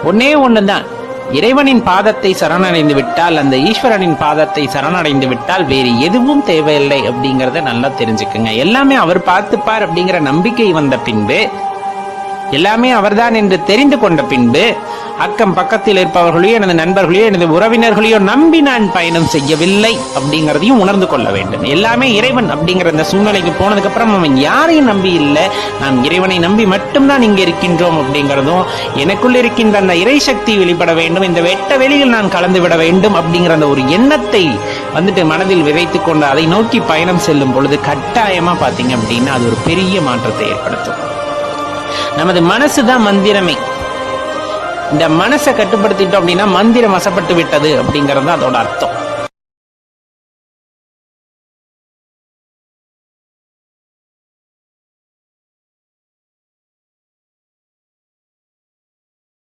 ஒன்னே ஒண்ணுதான், இறைவனின் பாதத்தை சரணடைந்து விட்டால், அந்த ஈஸ்வரனின் பாதத்தை சரணடைந்து விட்டால் வேறு எதுவும் தேவையில்லை அப்படிங்கறத நல்லா தெரிஞ்சுக்குங்க. எல்லாமே அவர் பார்த்துப்பார் அப்படிங்கிற நம்பிக்கை வந்த பின்பு, எல்லாமே அவர்தான் என்று தெரிந்து கொண்ட பின்பு, அக்கம் பக்கத்தில் இருப்பவர்களையோ எனது நண்பர்களையோ எனது உறவினர்களையோ நம்பி நான் பயணம் செய்யவில்லை அப்படிங்கறதையும் உணர்ந்து கொள்ள வேண்டும். எல்லாமே இறைவன் அப்படிங்கிற அந்த சூழ்நிலைக்கு போனதுக்கு அப்புறம் அவன் யாரையும் நம்பி இல்லை, நாம் இறைவனை நம்பி மட்டும்தான் இங்க இருக்கின்றோம் அப்படிங்கிறதும், எனக்குள் இருக்கின்ற அந்த இறை சக்தி வெளிப்பட வேண்டும், இந்த வெட்ட வெளியில் நான் கலந்து விட வேண்டும் அப்படிங்கிற அந்த ஒரு எண்ணத்தை மனதில் விதைத்து கொண்டு அதை நோக்கி பயணம் செல்லும் பொழுது கட்டாயமா பாத்தீங்க அப்படின்னா அது ஒரு பெரிய மாற்றத்தை ஏற்படுத்தும். நமது மனசுதான் மந்திரமே. இந்த மனசை கட்டுப்படுத்திட்டோம் அப்படின்னா மந்திரம் வசப்பட்டு விட்டது அப்படிங்கறது அதோட அர்த்தம்.